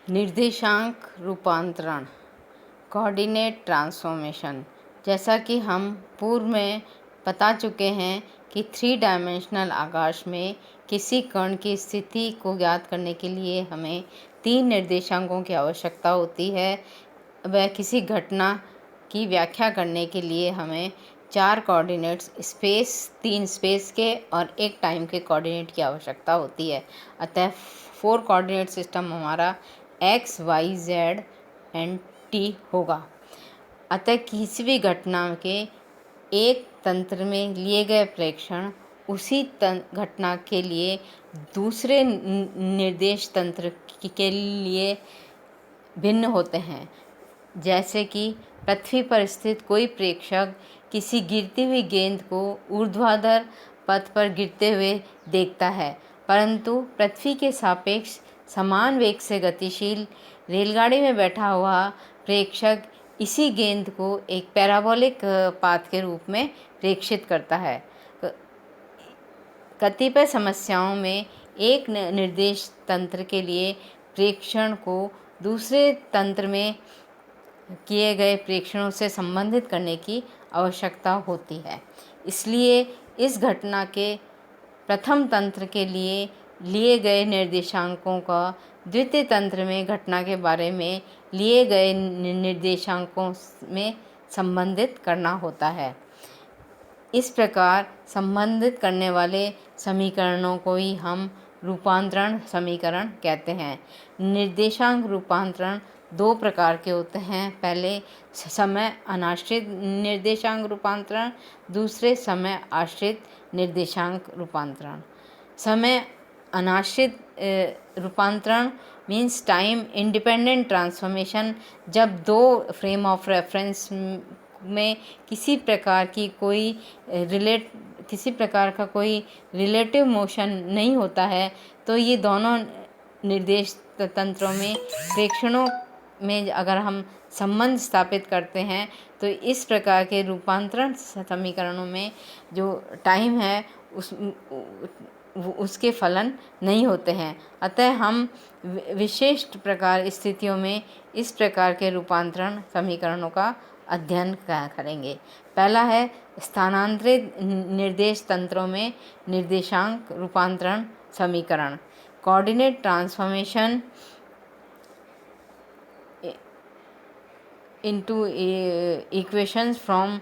निर्देशांक रूपांतरण, coordinate transformation. जैसा कि हम पूर्व में बता चुके हैं कि 3 डायमेंशनल आकाश में किसी कण की स्थिति को ज्ञात करने के लिए हमें 3 निर्देशांकों की आवश्यकता होती है। वह किसी घटना की व्याख्या करने के लिए हमें 4 कोऑर्डिनेट्स, 3 स्पेस के और 1 टाइम के कोऑर्डिनेट की आवश्यकता होती है। अतः 4 कोऑर्डिनेट सिस्टम हमारा x, y, z and t होगा। अतः किसी भी घटना के एक तंत्र में लिए गए प्रेक्षण उसी घटना के लिए दूसरे निर्देश तंत्र के लिए भिन्न होते हैं। जैसे कि पृथ्वी पर स्थित कोई प्रेक्षक किसी गिरती हुई गेंद को ऊर्ध्वाधर पथ पर गिरते हुए देखता है, परंतु पृथ्वी के सापेक्ष समान वेग से गतिशील रेलगाड़ी में बैठा हुआ प्रेक्षक इसी गेंद को एक पैराबोलिक पाथ के रूप में प्रेक्षित करता है। कतिपय समस्याओं में एक निर्देश तंत्र के लिए प्रेक्षण को दूसरे तंत्र में किए गए प्रेक्षणों से संबंधित करने की आवश्यकता होती है। इसलिए इस घटना के प्रथम तंत्र के लिए गए निर्देशांकों का द्वितीय तंत्र में घटना के बारे में लिए गए निर्देशांकों में संबंधित करना होता है। इस प्रकार संबंधित करने वाले समीकरणों को ही हम रूपांतरण समीकरण कहते हैं। निर्देशांक रूपांतरण 2 प्रकार के होते हैं। पहले समय अनाश्रित निर्देशांक रूपांतरण, दूसरे समय आश्रित निर्देशांक रूपांतरण। समय अनाश्रित रूपांतरण मीन्स टाइम इंडिपेंडेंट ट्रांसफॉर्मेशन, जब 2 फ्रेम ऑफ रेफरेंस में किसी प्रकार का कोई रिलेटिव मोशन नहीं होता है, तो ये दोनों निर्देश तंत्रों में प्रेक्षणों में अगर हम संबंध स्थापित करते हैं तो इस प्रकार के रूपांतरण समीकरणों में जो टाइम है उसके फलन नहीं होते हैं। अतः हम विशिष्ट प्रकार स्थितियों में इस प्रकार के रूपांतरण समीकरणों का अध्ययन करेंगे। पहला है स्थानांतरित निर्देश तंत्रों में निर्देशांक रूपांतरण समीकरण। Coordinate transformation into equations from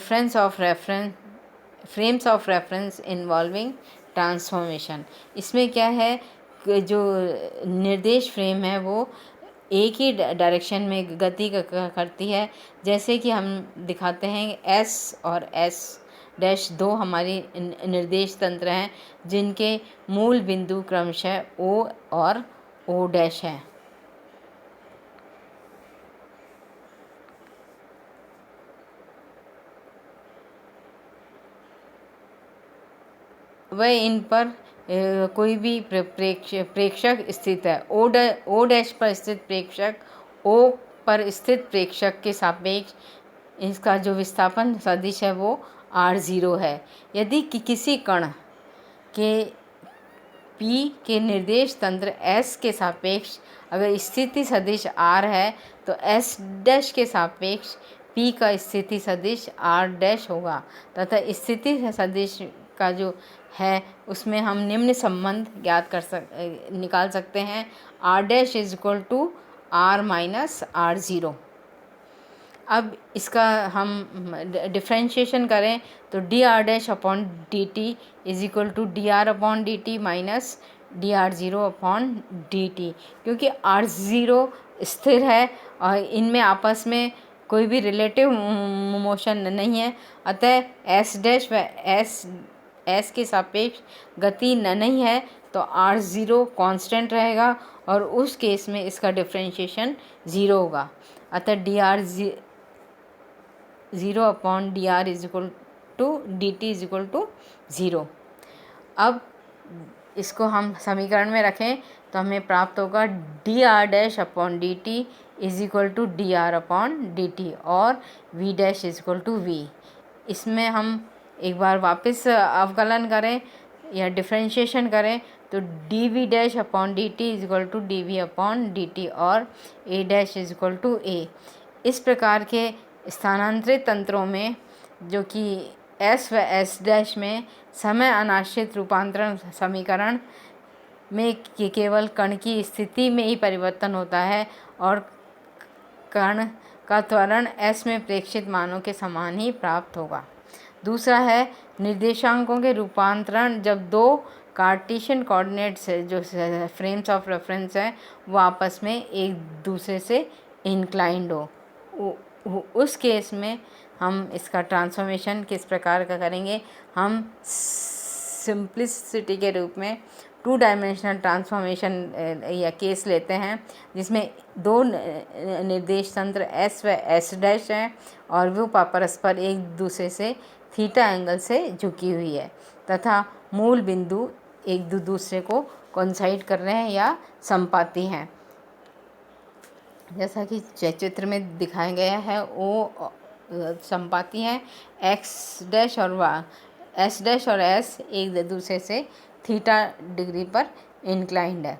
frames of reference involving transformation. इसमें क्या है कि जो निर्देश फ्रेम है वो एक ही डायरेक्शन में गति करती है। जैसे कि हम दिखाते हैं S और S' 2 हमारी निर्देश तंत्र हैं जिनके मूल बिंदु क्रमशः O और O' है। वह इन पर कोई भी प्रेक्षक स्थित है। O' पर स्थित प्रेक्षक O पर स्थित प्रेक्षक के सापेक्ष इसका जो विस्थापन सदिश है वो r0 है। यदि किसी कण के P के निर्देश तंत्र S के सापेक्ष अगर स्थिति सदिश r है तो S' के सापेक्ष P का स्थिति सदिश r' होगा तथा स्थिति सदिश का जो है उसमें हम निम्न संबंध निकाल सकते हैं। r' = r - r0। अब इसका हम डिफ्रेंशिएशन करें तो dr'/dt = dr/dt - dr0/dt, क्योंकि r0 स्थिर है और इनमें आपस में कोई भी रिलेटिव मोशन नहीं है। अतः S' व S के सापेक्ष गति नहीं है तो r0 कांस्टेंट रहेगा और उस केस में इसका डिफ्रेंशिएशन 0 होगा। अतः dr0/dr = dt = 0। अब इसको हम समीकरण में रखें तो हमें प्राप्त होगा dr'/dt = dr/dt और v' = v। इसमें हम एक बार वापस अवकलन करें या डिफ्रेंशिएशन करें तो D V dash upon D T is equal to D V upon D T और A dash is equal to A. इस प्रकार के स्थानांतरित तंत्रों में जो कि एस व एस डैश में समय अनाश्रित रूपांतरण समीकरण में केवल कण की स्थिति में ही परिवर्तन होता है और कण का त्वरण एस में प्रेक्षित मानों के समान ही प्राप्त होगा। दूसरा है निर्देशांकों के रूपांतरण जब दो कार्टेशियन कोऑर्डिनेट्स जो फ्रेम्स ऑफ रेफरेंस हैं वो आपस में एक दूसरे से इंक्लाइंड हो। उस केस में हम इसका ट्रांसफॉर्मेशन किस प्रकार का करेंगे, हम सिंप्लिसिटी के रूप में टू डायमेंशनल ट्रांसफॉर्मेशन या केस लेते हैं जिसमें दो निर्देश तंत्र एस व एस डैश हैं और वो परस्पर एक दूसरे से थीटा एंगल से झुकी हुई है तथा मूल बिंदु एक दूसरे को कोइंसाइड कर रहे हैं या संपाती हैं। जैसा कि चित्र में दिखाया गया है वो संपाती हैं एक्स डैश और एस डैश और एस एक दूसरे से थीटा डिग्री पर इंक्लाइंड है।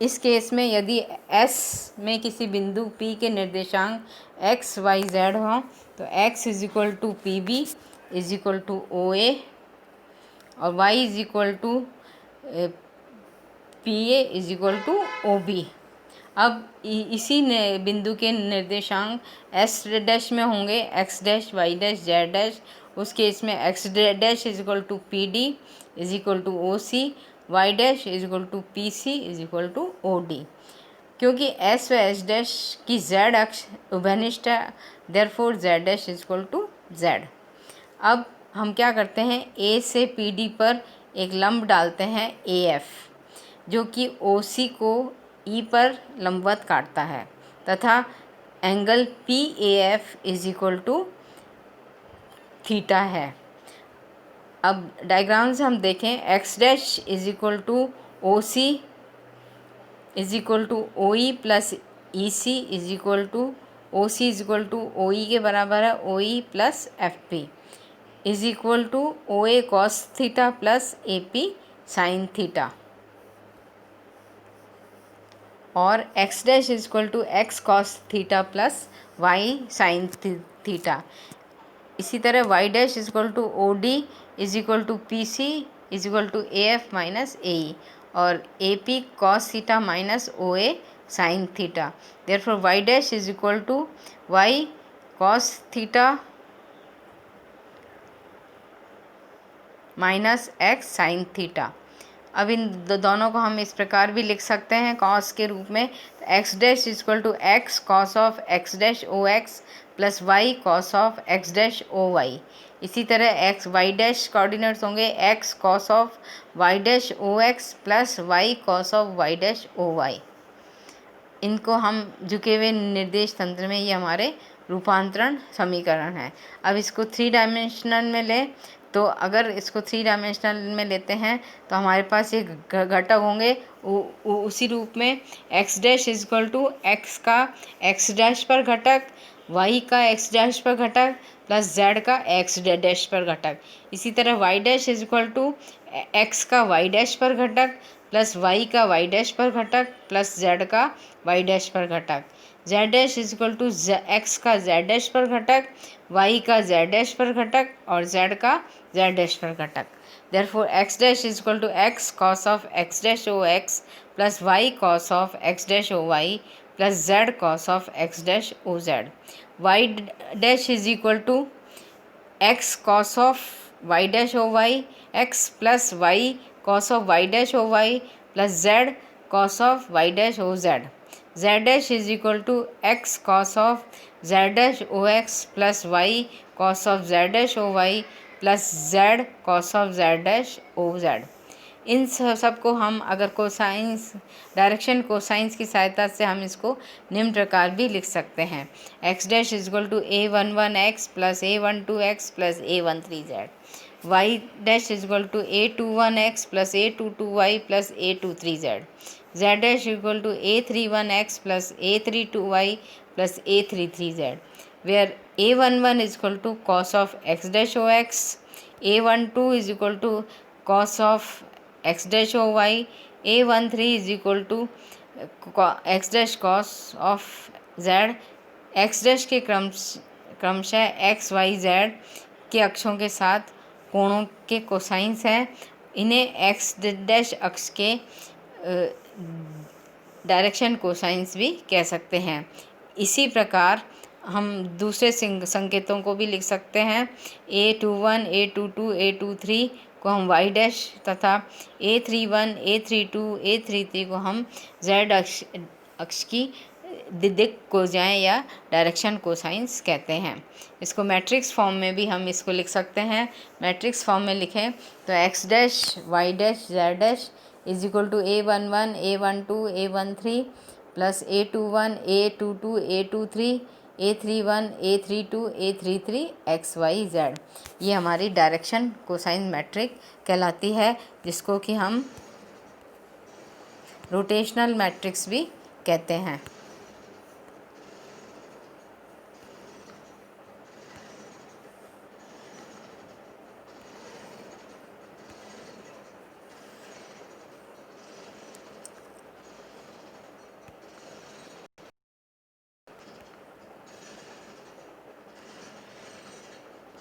इस केस में यदि एस में किसी बिंदु पी के निर्देशांक एक्स वाई जेड हों तो X is equal to P B is equal to O A और Y is equal to P A is equal to O B. अब इसी बिंदु के निर्देशांक एस डैश में होंगे X dash Y dash Z dash. उस केस में X dash is equal to P D is equal to O C, Y dash is equal to P C is equal to O D. क्योंकि S व S dash की Z अक्ष उभयनिष्ठ है therefore Z dash is equal to Z. अब हम क्या करते हैं, ए से पी डी पर एक लंब डालते हैं ए एफ जो कि ओ सी को ई पर लंबवत काटता है तथा angle P A F is equal to theta है। अब डायग्राम से हम देखें X dash is equal to O C is equal to O E plus E C is equal to O C is equal to O E के बराबर है O E plus F P is equal to O A cos theta plus A P sine theta और X dash is equal to x cos theta plus Y sine theta. इसी तरह Y dash is equal to O D is equal to P C is equal to A F minus A E और A P cos theta minus O A sine theta. Therefore Y dash is equal to Y cos theta minus X sine theta. अब इन दोनों को हम इस प्रकार भी लिख सकते हैं कॉस के रूप में, X dash is equal to x cos of x dash O x plus Y cos of x dash O Y. इसी तरह एक्स वाई डैश कोऑर्डिनेट्स होंगे X cos of Y dash O x plus Y cos of Y dash O Y. इनको हम झुके हुए निर्देश तंत्र में ये हमारे रूपांतरण समीकरण है। अब इसको थ्री डायमेंशनल में लें तो अगर इसको थ्री डायमेंशनल में लेते हैं तो हमारे पास एक घटक होंगे उसी रूप में X dash is equal to X का एक्स डैश पर घटक, वाई का एक्स डैश पर घटक प्लस जेड का एक्स डैश पर घटक। इसी तरह Y dash is equal to X का वाई डैश पर घटक प्लस वाई का वाई डैश पर घटक प्लस जेड का वाई डैश पर घटक। Z dash is equal to X का जेड डैश पर घटक, वाई का जेड डैश पर घटक और जेड का जेड डैश पर घटक। Therefore x dash is equal to x cos of x dash O x plus Y cos of x dash O Y plus Z cos of x dash O z. Y dash is equal to x cos of Y dash O y x plus Y cos of Y dash O Y plus Z cos of Y dash O z. Z dash is equal to x cos of Z dash O x plus Y cos of Z dash O Y plus Z cos of Z dash O Z. इन सब को हम अगर cosines direction cosines की सहायता से हम इसको निम्न प्रकार भी लिख सकते हैं, x dash is equal to A11 x plus A12 x plus A13 z, y dash is equal to A21 x plus A22 y plus A23 z, z dash equal to A31 x plus A32 y plus A33 z, where A11 is equal to cos of x dash o x, A12 is equal to cos of x dash O y, A13 is equal to x dash cos of z. X dash के क्रमशः x Y Z के अक्षों के साथ कोणों के cosines हैं। इन्हें एक्स डैश अक्ष के डायरेक्शन कोसाइंस भी कह सकते हैं। इसी प्रकार हम दूसरे संकेतों को भी लिख सकते हैं। A21, A22, A23 को हम y डैश तथा A31, A32, A33 को हम z अक्ष की दिक् कोजाएं या डायरेक्शन कोसाइंस कहते हैं। इसको मैट्रिक्स फॉर्म में भी हम इसको लिख सकते हैं। मैट्रिक्स फॉर्म में लिखें तो x dash y dash z dash is equal to A11, A12, A13 plus A21, A22, A23, A31, A32, A33 x y z। ये हमारी डायरेक्शन कोसाइन मैट्रिक कहलाती है, जिसको कि हम रोटेशनल मैट्रिक्स भी कहते हैं।